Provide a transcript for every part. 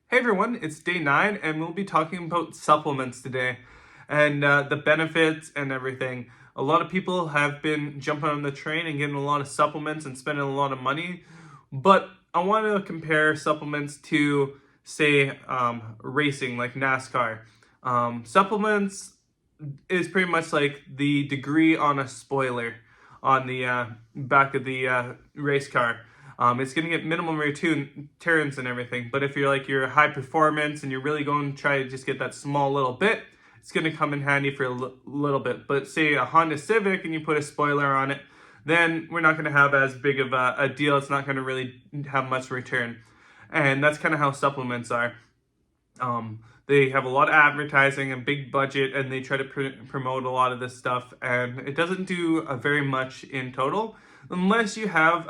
Hey everyone, it's day 9 and we'll be talking about supplements today and the benefits and everything. A lot of people have been jumping on the train and getting a lot of supplements and spending a lot of money, but I want to compare supplements to, say, racing like NASCAR. Supplements is pretty much like the degree on a spoiler on the back of the race car. It's going to get minimum returns and everything, but if you're high performance and you're really going to try to just get that small little bit, it's going to come in handy for a little bit. But say a Honda Civic and you put a spoiler on it, then we're not going to have as big of a deal. It's not going to really have much return. And that's kind of how supplements are. They have a lot of advertising and big budget, and they try to promote a lot of this stuff, and it doesn't do very much in total unless you have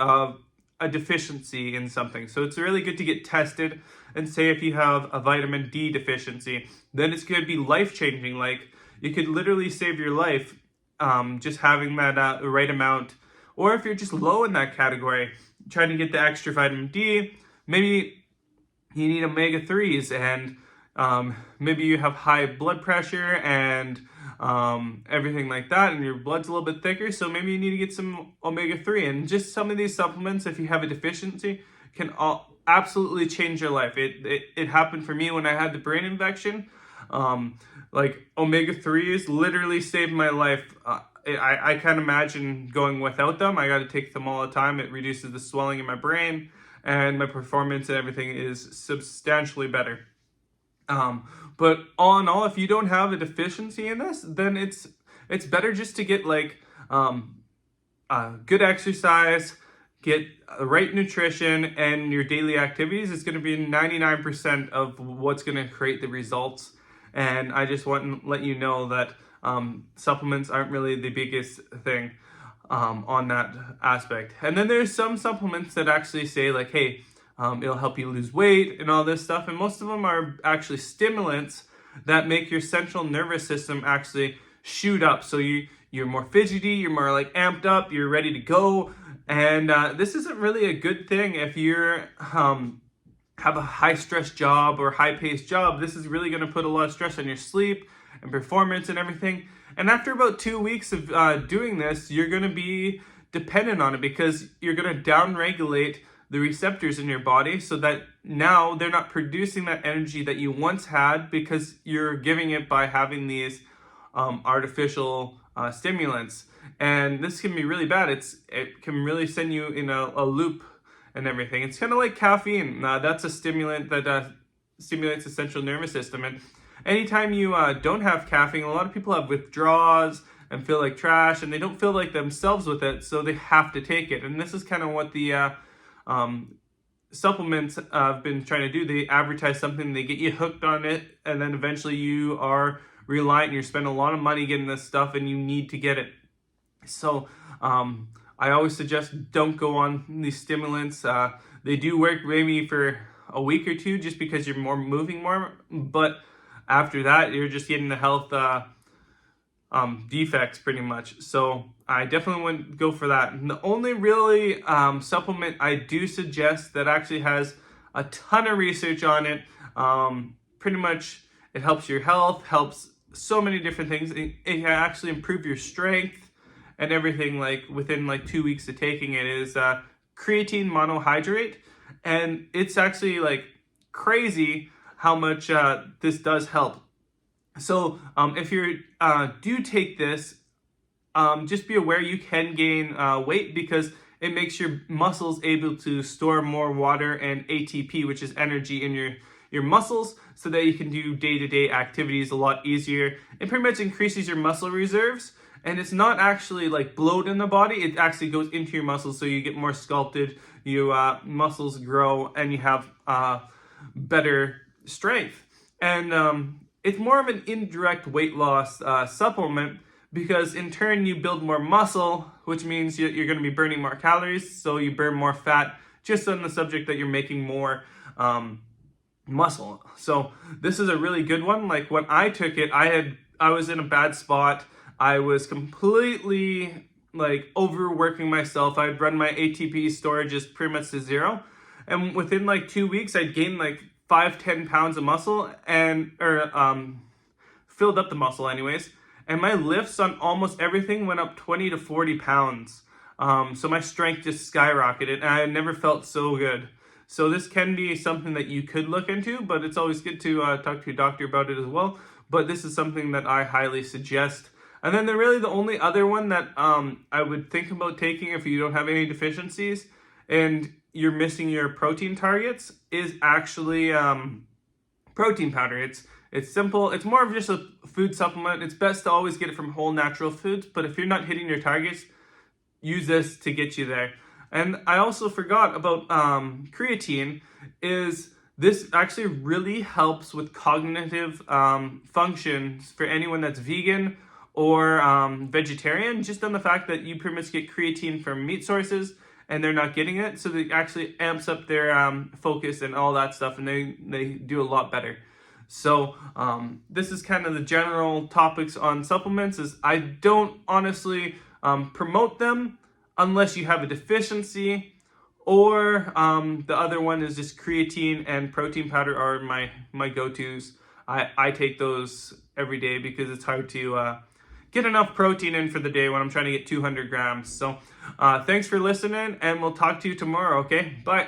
a deficiency in something. So it's really good to get tested, and say if you have a vitamin D deficiency, then it's going to be life-changing. Like, you could literally save your life just having that right amount. Or if you're just low in that category, trying to get the extra vitamin D, maybe you need omega-3s, and maybe you have high blood pressure and everything like that, and your blood's a little bit thicker, so maybe you need to get some omega-3. And just some of these supplements, if you have a deficiency, can absolutely change your life. It happened for me when I had the brain infection. Like, omega-3s literally saved my life. I can't imagine going without them. I got to take them all the time. It reduces the swelling in my brain, and my performance and everything is substantially better. But all in all, if you don't have a deficiency in this, then it's better just to get good exercise, get the right nutrition, and your daily activities is going to be 99% of what's going to create the results. And I just want to let you know that supplements aren't really the biggest thing on that aspect. And then there's some supplements that actually say like, hey, it'll help you lose weight and all this stuff. And most of them are actually stimulants that make your central nervous system actually shoot up. So you're more fidgety, you're more like amped up, you're ready to go. And this isn't really a good thing if you're have a high stress job or high paced job. This is really going to put a lot of stress on your sleep and performance and everything. And after about 2 weeks of doing this, you're going to be dependent on it, because you're going to downregulate the receptors in your body, so that now they're not producing that energy that you once had, because you're giving it by having these artificial stimulants. And this can be really bad. It can really send you in a loop and everything. It's kind of like caffeine. That's a stimulant that stimulates the central nervous system. And anytime you don't have caffeine, a lot of people have withdrawals and feel like trash, and they don't feel like themselves with it, so they have to take it. And this is kind of what the supplements have been trying to do. They advertise something, they get you hooked on it, and then eventually you are reliant, and you spend a lot of money getting this stuff, and you need to get it. So I always suggest don't go on these stimulants. They do work maybe for a week or two, just because you're moving more, but after that you're just getting the health defects pretty much. So I definitely wouldn't go for that. And the only really supplement I do suggest that actually has a ton of research on it, pretty much it helps your health, helps so many different things. It can actually improve your strength and everything, like within like 2 weeks of taking it, is creatine monohydrate. And it's actually like crazy how much this does help. So if you do take this, just be aware you can gain weight, because it makes your muscles able to store more water and ATP, which is energy, in your muscles, so that you can do day-to-day activities a lot easier. It pretty much increases your muscle reserves, and it's not actually like bloat in the body. It actually goes into your muscles, so you get more sculpted, you muscles grow, and you have better strength. And it's more of an indirect weight loss supplement, because in turn you build more muscle, which means you're going to be burning more calories, so you burn more fat, just on the subject that you're making more muscle. So this is a really good one. Like, when I took it, I was in a bad spot. I was completely like overworking myself. I'd run my ATP storages pretty much to zero, and within like 2 weeks I'd gained like 5-10 pounds of muscle filled up the muscle anyways. And my lifts on almost everything went up 20 to 40 pounds. So my strength just skyrocketed, and I never felt so good. So this can be something that you could look into, but it's always good to talk to your doctor about it as well. But this is something that I highly suggest. And then the only other one that I would think about taking if you don't have any deficiencies and you're missing your protein targets is actually protein powder. It's simple. It's more of just a food supplement. It's best to always get it from whole natural foods, but if you're not hitting your targets, use this to get you there. And I also forgot about creatine. This actually really helps with cognitive functions for anyone that's vegan or vegetarian, just on the fact that you pretty much get creatine from meat sources and they're not getting it, so it actually amps up their focus and all that stuff, and they do a lot better. So this is kind of the general topics on supplements. Is I don't honestly promote them unless you have a deficiency, or the other one is just creatine and protein powder are my go-tos. I take those every day because it's hard to get enough protein in for the day when I'm trying to get 200 grams. So thanks for listening, and we'll talk to you tomorrow, okay? Bye.